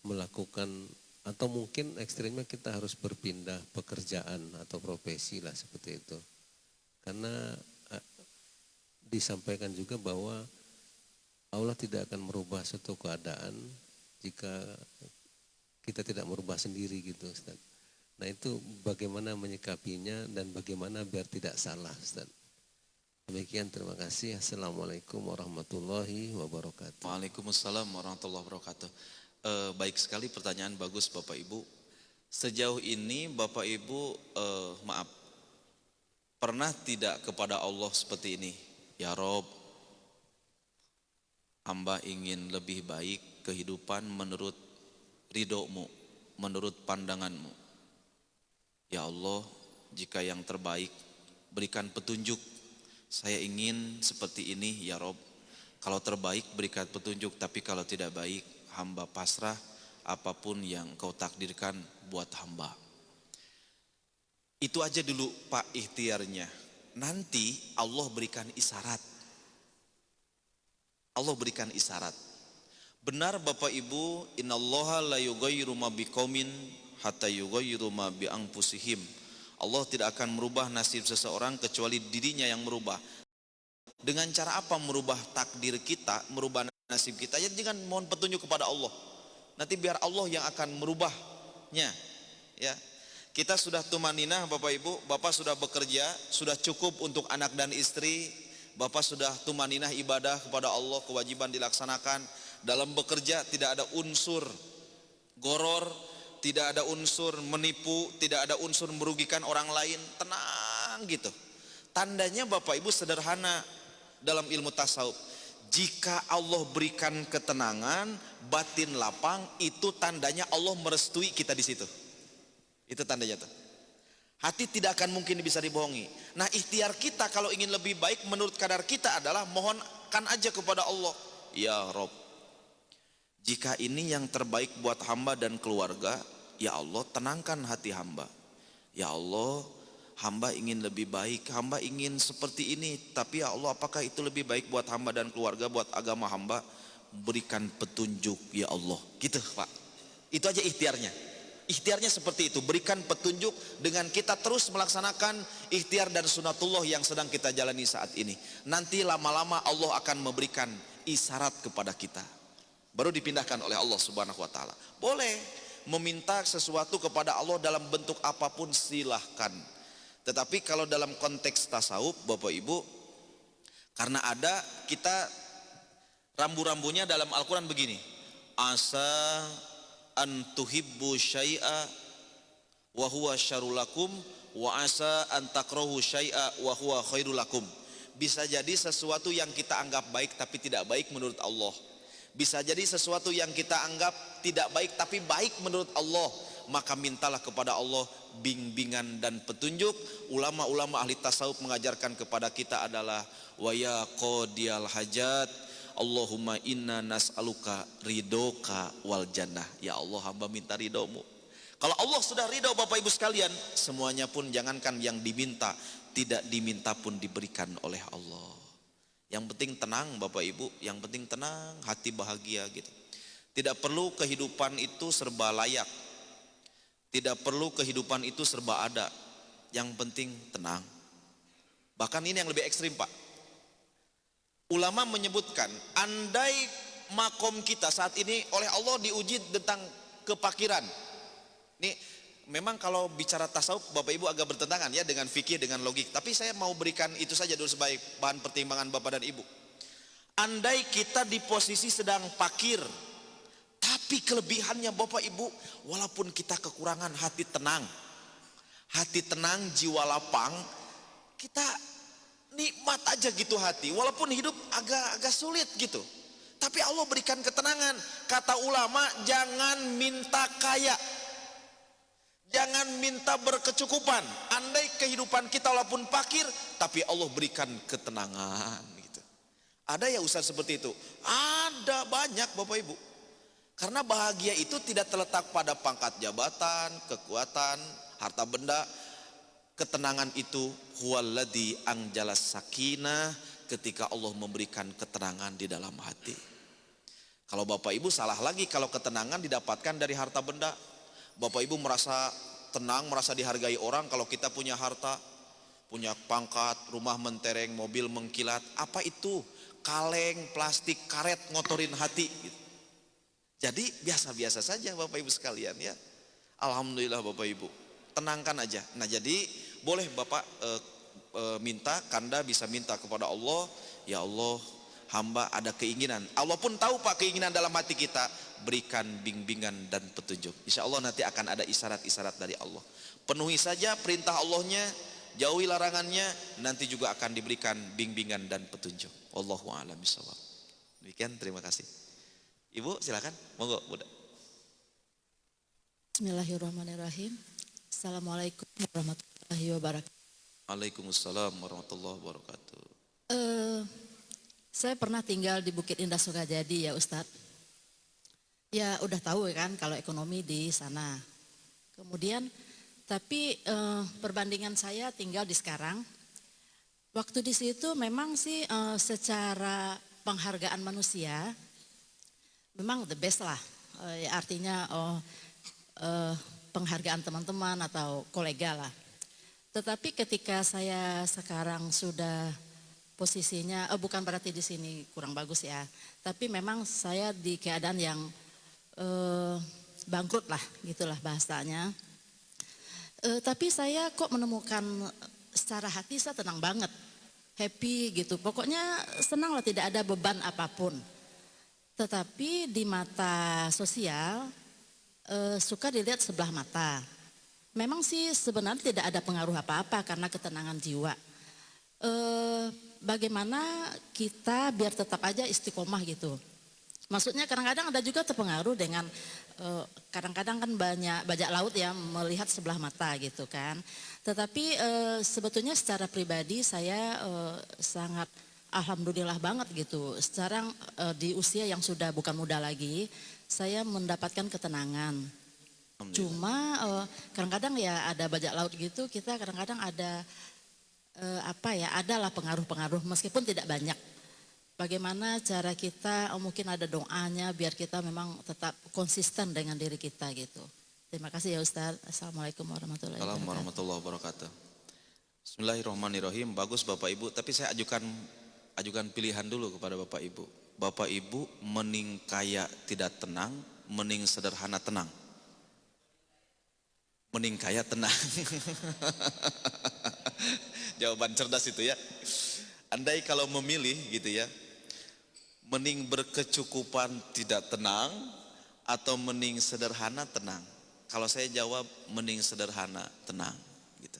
melakukan, atau mungkin ekstrimnya kita harus berpindah pekerjaan atau profesi lah seperti itu. Karena disampaikan juga bahwa Allah tidak akan merubah suatu keadaan jika kita tidak merubah sendiri gitu Ustaz. Nah itu bagaimana menyikapinya dan bagaimana biar tidak salah Ustaz. Demikian, terima kasih. Assalamualaikum warahmatullahi wabarakatuh. Waalaikumsalam warahmatullahi wabarakatuh. Baik sekali, pertanyaan bagus Bapak Ibu. Sejauh ini Bapak Ibu maaf, pernah tidak kepada Allah seperti ini? Ya Rob, hamba ingin lebih baik kehidupan menurut ridhomu, menurut pandanganmu. Ya Allah, jika yang terbaik berikan petunjuk. Saya ingin seperti ini ya Rob. Kalau terbaik berikan petunjuk, tapi kalau tidak baik hamba pasrah apapun yang kau takdirkan buat hamba. Itu aja dulu Pak ikhtiarnya. Nanti Allah berikan isyarat. Allah berikan isyarat. Benar Bapak Ibu, innallaha la yughayyiru ma biqaumin hatta yughayyiru ma bi anfusihim. Allah tidak akan merubah nasib seseorang kecuali dirinya yang merubah. Dengan cara apa merubah takdir kita, merubah nasib kita? Ya jangan mohon petunjuk kepada Allah. Nanti biar Allah yang akan merubahnya. Ya. Kita sudah tumaninah Bapak Ibu, Bapak sudah bekerja, sudah cukup untuk anak dan istri. Bapak sudah tumaninah ibadah kepada Allah, kewajiban dilaksanakan. Dalam bekerja tidak ada unsur goror, tidak ada unsur menipu, tidak ada unsur merugikan orang lain. Tenang gitu. Tandanya Bapak Ibu sederhana dalam ilmu tasawuf. Jika Allah berikan ketenangan, batin lapang, itu tandanya Allah merestui kita di situ. Itu tandanya tuh. Hati tidak akan mungkin bisa dibohongi. Nah, ikhtiar kita kalau ingin lebih baik menurut kadar kita adalah mohonkan aja kepada Allah. Ya Rob, jika ini yang terbaik buat hamba dan keluarga, ya Allah tenangkan hati hamba. Ya Allah, hamba ingin lebih baik, hamba ingin seperti ini, tapi ya Allah apakah itu lebih baik buat hamba dan keluarga, buat agama hamba? Berikan petunjuk ya Allah. Gitu Pak. Itu aja ikhtiarnya. Ikhtiarnya seperti itu, berikan petunjuk dengan kita terus melaksanakan ikhtiar dan sunatullah yang sedang kita jalani saat ini. Nanti lama-lama Allah akan memberikan isyarat kepada kita. Baru dipindahkan oleh Allah Subhanahu wa taala. Boleh meminta sesuatu kepada Allah dalam bentuk apapun silahkan. Tetapi kalau dalam konteks tasawuf Bapak Ibu, karena ada kita rambu-rambunya dalam Al-Quran begini. Asa an tuhibbu syai'a wa huwa syarrul lakum wa asa an takrahu syai'a wa huwa khairul lakum. Bisa jadi sesuatu yang kita anggap baik tapi tidak baik menurut Allah. Bisa jadi sesuatu yang kita anggap tidak baik tapi baik menurut Allah. Maka mintalah kepada Allah bimbingan dan petunjuk. Ulama-ulama ahli tasawuf mengajarkan kepada kita adalah wa ya qadiyal hajat, Allahumma inna nas'aluka ridoka wal jannah. Ya Allah, hamba minta ridhomu. Kalau Allah sudah ridho Bapak Ibu sekalian, semuanya pun jangankan yang diminta, tidak diminta pun diberikan oleh Allah. Yang penting tenang Bapak Ibu, yang penting tenang, hati bahagia gitu. Tidak perlu kehidupan itu serba layak. Tidak perlu kehidupan itu serba ada. Yang penting tenang. Bahkan ini yang lebih ekstrim Pak. Ulama menyebutkan, andai makom kita saat ini oleh Allah diuji tentang kepakiran. Ini memang kalau bicara tasawuf Bapak Ibu agak bertentangan ya dengan fikih, dengan logik. Tapi saya mau berikan itu saja dulu sebagai bahan pertimbangan Bapak dan Ibu. Andai kita di posisi sedang pakir, tapi kelebihannya Bapak Ibu, walaupun kita kekurangan hati tenang, jiwa lapang, kita nikmat aja gitu hati, walaupun hidup agak sulit gitu, tapi Allah berikan ketenangan. Kata ulama, jangan minta kaya, jangan minta berkecukupan. Andai kehidupan kita walaupun fakir, tapi Allah berikan ketenangan gitu. Ada ya Ustaz seperti itu? Ada banyak Bapak Ibu. Karena bahagia itu tidak terletak pada pangkat jabatan, kekuatan, harta benda. Ketenangan itu huwaladzi anjalas sakinah, ketika Allah memberikan ketenangan di dalam hati. Kalau Bapak Ibu salah lagi kalau ketenangan didapatkan dari harta benda. Bapak Ibu merasa tenang, merasa dihargai orang kalau kita punya harta, punya pangkat, rumah mentereng, mobil mengkilat. Apa itu? Kaleng, plastik, karet ngotorin hati gitu. Jadi biasa-biasa saja Bapak Ibu sekalian ya. Alhamdulillah Bapak Ibu, tenangkan aja. Nah jadi boleh Bapak minta, Kanda bisa minta kepada Allah, ya Allah hamba ada keinginan. Allah pun tahu Pak keinginan dalam hati kita, berikan bimbingan dan petunjuk. Insya Allah nanti akan ada isyarat-isyarat dari Allah. Penuhi saja perintah Allahnya, jauhi larangannya, nanti juga akan diberikan bimbingan dan petunjuk. Wallahu a'lam bishawab. Demikian, terima kasih. Ibu silakan, monggo Bunda. Bismillahirrahmanirrahim. Assalamualaikum warahmatullahi wabarakatuh. Waalaikumsalam warahmatullahi wabarakatuh. Saya pernah tinggal di Bukit Indah Sukajadi ya Ustadz. Ya udah tahu kan kalau ekonomi di sana. Kemudian tapi perbandingan saya tinggal di sekarang. Waktu di situ memang sih secara penghargaan manusia memang the best lah. Artinya penghargaan teman-teman atau kolega lah. Tetapi ketika saya sekarang sudah posisinya, bukan berarti di sini kurang bagus ya, tapi memang saya di keadaan yang bangkrut lah, gitulah bahasanya. Tapi saya kok menemukan secara hati saya tenang banget, happy gitu. Pokoknya senang lah, tidak ada beban apapun. Tetapi di mata sosial suka dilihat sebelah mata. Memang sih sebenarnya tidak ada pengaruh apa-apa karena ketenangan jiwa. Bagaimana kita biar tetap aja istiqomah gitu. Maksudnya kadang-kadang ada juga terpengaruh dengan kadang-kadang kan banyak bajak laut ya melihat sebelah mata gitu kan. Tetapi sebetulnya secara pribadi saya sangat alhamdulillah banget gitu. Sekarang di usia yang sudah bukan muda lagi, saya mendapatkan ketenangan. Cuma kadang-kadang ya ada bajak laut gitu, kita kadang-kadang ada adalah pengaruh-pengaruh meskipun tidak banyak. Bagaimana cara kita, mungkin ada doanya biar kita memang tetap konsisten dengan diri kita gitu. Terima kasih ya Ustaz. Assalamualaikum warahmatullahi wabarakatuh. Assalamualaikum warahmatullahi wabarakatuh. Bismillahirrahmanirrahim. Bagus Bapak Ibu, tapi saya ajukan pilihan dulu kepada Bapak Ibu. Bapak Ibu mending kaya tidak tenang, mending sederhana tenang. Mending kaya tenang. Jawaban cerdas itu ya. Andai kalau memilih gitu ya, mending berkecukupan tidak tenang atau mending sederhana tenang. Kalau saya jawab mending sederhana tenang gitu.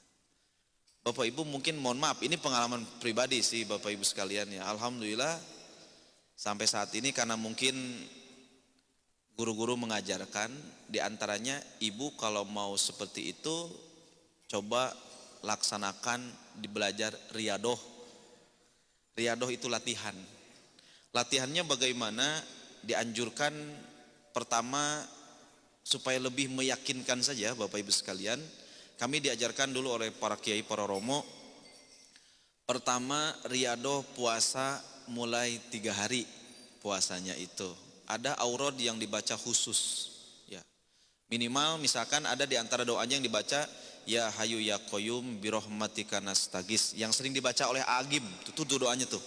Bapak Ibu mungkin mohon maaf, ini pengalaman pribadi sih Bapak Ibu sekalian ya. Alhamdulillah sampai saat ini karena mungkin guru-guru mengajarkan, diantaranya ibu kalau mau seperti itu coba laksanakan di belajar riyadoh. Riyadoh itu latihan. Latihannya bagaimana? Dianjurkan pertama supaya lebih meyakinkan saja Bapak Ibu sekalian. Kami diajarkan dulu oleh para kiai, para romo. Pertama riyadoh puasa mulai 3 hari puasanya itu. Ada aurad yang dibaca khusus. Ya. Minimal misalkan ada di antara doanya yang dibaca ya hayu ya qayyum birahmatika nastagis, yang sering dibaca oleh Agim, itu doanya tuh.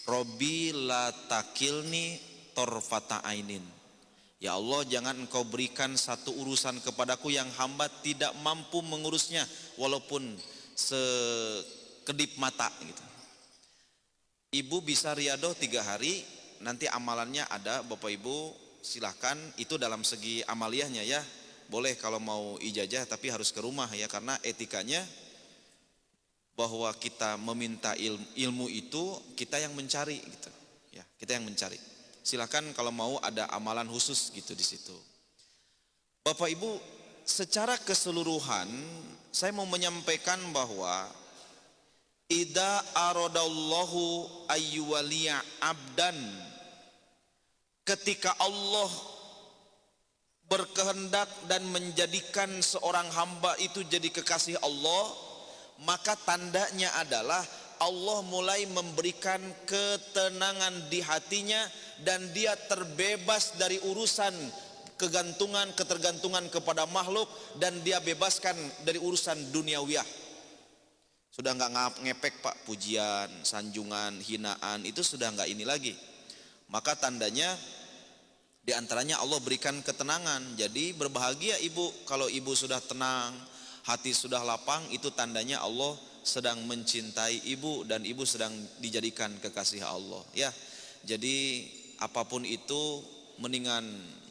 Robbi la takilni torfata ainin. Ya Allah, jangan engkau berikan satu urusan kepadaku yang hamba tidak mampu mengurusnya walaupun sekedip mata gitu. Ibu bisa riyadoh 3 hari, nanti amalannya ada Bapak Ibu, silahkan itu dalam segi amaliyahnya ya. Boleh kalau mau ijazah tapi harus ke rumah ya, karena etikanya bahwa kita meminta ilmu itu kita yang mencari gitu. Ya, kita yang mencari. Silakan kalau mau ada amalan khusus gitu di situ. Bapak Ibu, secara keseluruhan saya mau menyampaikan bahwa idza aradallahu ayyuwaliya abdan, ketika Allah berkehendak dan menjadikan seorang hamba itu jadi kekasih Allah, maka tandanya adalah Allah mulai memberikan ketenangan di hatinya dan dia terbebas dari urusan ketergantungan kepada makhluk, dan dia bebaskan dari urusan duniawiyah. Sudah nggak ngepek Pak, pujian, sanjungan, hinaan itu sudah nggak ini lagi. Maka tandanya Di antaranya Allah berikan ketenangan. Jadi berbahagia ibu kalau ibu sudah tenang, hati sudah lapang, itu tandanya Allah sedang mencintai ibu dan ibu sedang dijadikan kekasih Allah ya. Jadi apapun itu mendingan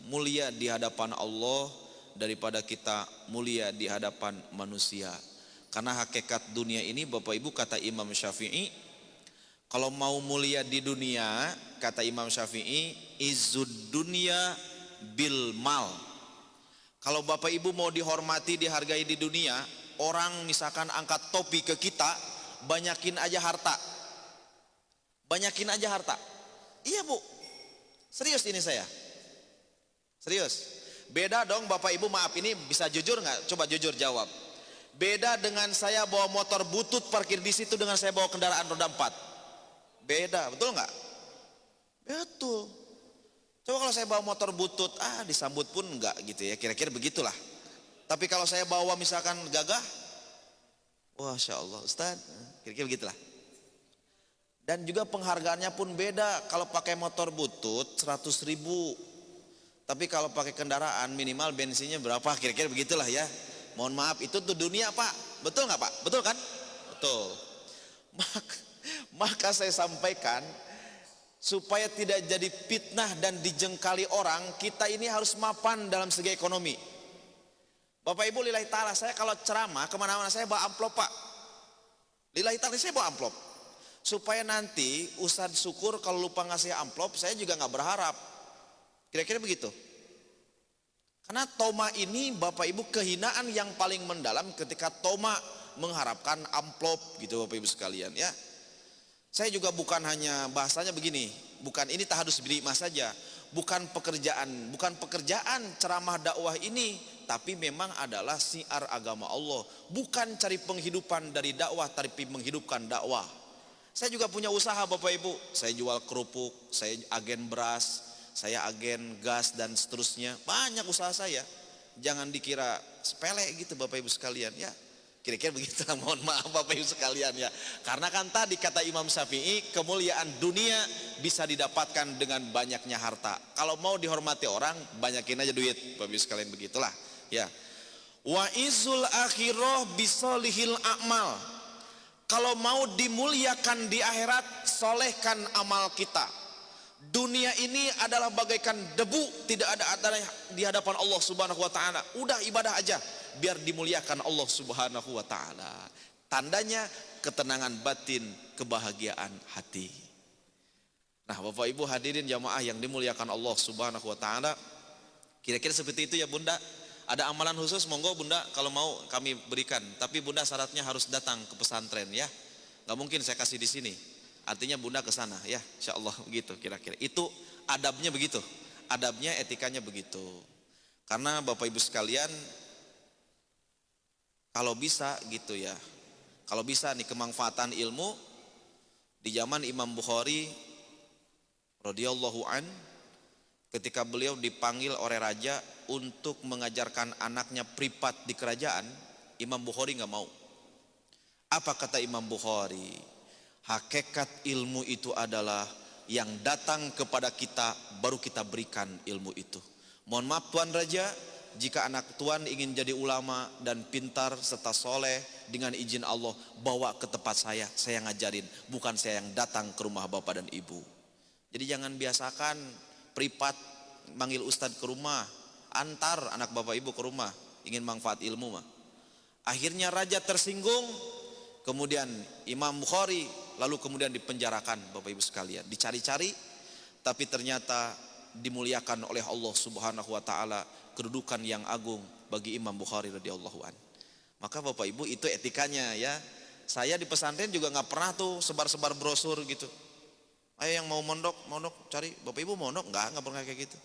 mulia di hadapan Allah daripada kita mulia di hadapan manusia. Karena hakikat dunia ini Bapak Ibu, kata Imam Syafi'i, kalau mau mulia di dunia, kata Imam Syafi'i, izud dunia bil mal. Kalau Bapak Ibu mau dihormati, dihargai di dunia, orang misalkan angkat topi ke kita, banyakin aja harta. Banyakin aja harta. Iya Bu, serius ini saya. Serius. Beda dong Bapak Ibu, maaf ini bisa jujur nggak? Coba jujur jawab. Beda dengan saya bawa motor butut parkir di situ dengan saya bawa kendaraan roda 4. Beda, betul nggak? Betul. Coba kalau saya bawa motor butut, disambut pun nggak gitu ya, kira-kira begitulah. Tapi kalau saya bawa misalkan gagah, wah Masya Allah Ustaz, kira-kira begitulah. Dan juga penghargaannya pun beda. Kalau pakai motor butut 100.000, tapi kalau pakai kendaraan minimal bensinnya berapa, kira-kira begitulah ya. Mohon maaf, itu tuh dunia Pak, betul nggak Pak? Betul kan? Betul. Maka saya sampaikan, supaya tidak jadi fitnah dan dijengkali orang, kita ini harus mapan dalam segi ekonomi. Bapak Ibu lillahi ta'ala, saya kalau ceramah kemana-mana saya bawa amplop Pak. Lillahi ta'ala saya bawa amplop. Supaya nanti Ustadz syukur kalau lupa ngasih amplop, saya juga nggak berharap. Kira-kira begitu. Karena toma ini Bapak Ibu kehinaan yang paling mendalam ketika toma mengharapkan amplop gitu Bapak Ibu sekalian ya. Saya juga bukan hanya bahasanya begini, bukan ini tahadus bi'imah saja, bukan pekerjaan ceramah dakwah ini, tapi memang adalah syiar agama Allah, bukan cari penghidupan dari dakwah tapi menghidupkan dakwah. Saya juga punya usaha Bapak Ibu, saya jual kerupuk, saya agen beras, saya agen gas dan seterusnya, banyak usaha saya. Jangan dikira sepele gitu Bapak Ibu sekalian ya. Kira-kira begitu, mohon maaf Bapak Ibu sekalian ya. Karena kan tadi kata Imam Syafi'i, kemuliaan dunia bisa didapatkan dengan banyaknya harta. Kalau mau dihormati orang, banyakin aja duit Bapak Ibu sekalian, begitulah ya. Wa izul akhirah bisolihil a'mal. Kalau mau dimuliakan di akhirat, solehkan amal kita. Dunia ini adalah bagaikan debu, tidak ada di hadapan Allah Subhanahu wa taala. Udah ibadah aja biar dimuliakan Allah Subhanahu wa taala. Tandanya ketenangan batin, kebahagiaan hati. Nah, Bapak Ibu hadirin jamaah yang dimuliakan Allah Subhanahu wa taala, kira-kira seperti itu ya Bunda. Ada amalan khusus monggo Bunda kalau mau kami berikan, tapi Bunda syaratnya harus datang ke pesantren ya. Gak mungkin saya kasih di sini. Artinya Bunda ke sana ya, insyaallah begitu kira-kira. Itu adabnya begitu. Adabnya, etikanya begitu. Karena Bapak Ibu sekalian, kalau bisa gitu ya. Kalau bisa nih kemanfaatan ilmu di zaman Imam Bukhari radhiyallahu an, ketika beliau dipanggil oleh raja untuk mengajarkan anaknya privat di kerajaan, Imam Bukhari nggak mau. Apa kata Imam Bukhari? Hakikat ilmu itu adalah yang datang kepada kita baru kita berikan ilmu itu. Mohon maaf Tuan Raja, jika anak Tuan ingin jadi ulama dan pintar serta soleh, dengan izin Allah bawa ke tempat saya ngajarin, bukan saya yang datang ke rumah Bapak dan Ibu. Jadi jangan biasakan privat manggil ustadz ke rumah, antar anak Bapak Ibu ke rumah, ingin manfaat ilmu mah. Akhirnya raja tersinggung, kemudian Imam Bukhari lalu kemudian dipenjarakan Bapak Ibu sekalian, dicari-cari, tapi ternyata dimuliakan oleh Allah Subhanahu wa taala, kedudukan yang agung bagi Imam Bukhari radhiyallahu an. Maka Bapak Ibu itu etikanya ya. Saya di pesantren juga nggak pernah tuh sebar-sebar brosur gitu. Ayo yang mau mondok cari. Bapak Ibu mondok nggak pernah kayak gitu.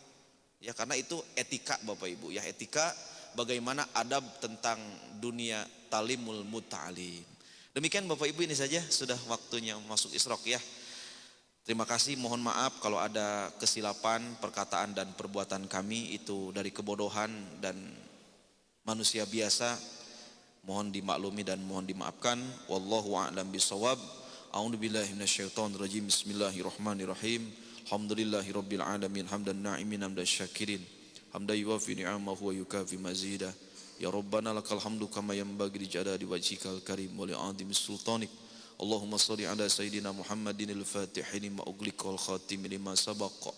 Ya karena itu etika Bapak Ibu ya, etika bagaimana adab tentang dunia talimul muta'alim. Demikian Bapak Ibu, ini saja sudah waktunya masuk isyraq ya. Terima kasih, mohon maaf kalau ada kesilapan perkataan dan perbuatan kami itu dari kebodohan dan manusia biasa. Mohon dimaklumi dan mohon dimaafkan. Wallahu a'lam bishawab. A'udzubillahi minasyaitonir rajim. Bismillahirrahmanirrahim. Alhamdulillahi rabbil alamin hamdan na'imin hamdan syakirin hamdan yuwafi ni'amahu wa yukafi mazidah. Ya Rabbana lakal hamdu kama yanbaghi li jalali wajhikal karim wa li 'azimi sultanik. Allahumma shalli ala sayyidina Muhammadin al-Fatihi lima ughliqa wal khatimi lima sabaqa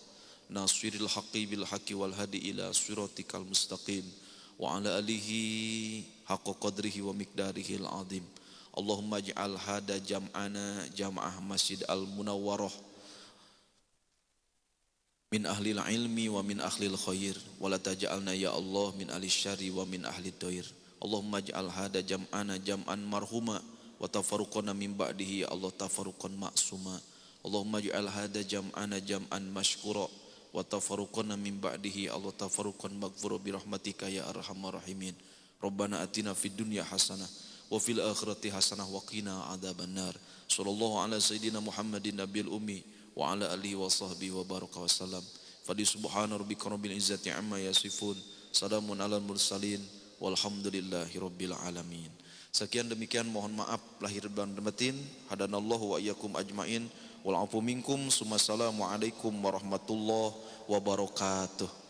nasiril haqqi bil haqqi wal hadi ila siratikal mustaqim wa ala alihi haqqa qadrihi wa miqdarihi al-'azim. Allahumma ij'al hada jam'ana jam'ah Masjid Al-Munawwarah min ahli ilmi wa min ahli khair wa la taj'alna ya Allah min ahli syarri wa min ahli dhair. Allahumma ij'al hada jam'ana jam'an marhuma wa tafarruqana min ba'dihi ya Allah tafarruqan ma'suma. Allahumma ij'al hada jam'ana jam'an mashkura wa tafarruqana min ba'dihi ya Allah tafarruqan maghfura bi rahmatika ya arhamar rahimin. Rabbana atina fid dunya hasanah wa fil akhirati hasanah wa qina adzabannar. Sallallahu ala sayyidina Muhammadin nabiyil ummi wa ala alihi wa sahbihi wa baraka wa sallam. Fadi subhana rabbika rabbil izzati amma yasifun. Salamun alal mursalin walhamdulillahi rabbil alamin. Sekian demikian, mohon maaf lahir dan batin. Hadanallahu wa iyyakum ajmain. Wal afu minkum. Assalamualaikum warahmatullahi wabarakatuh.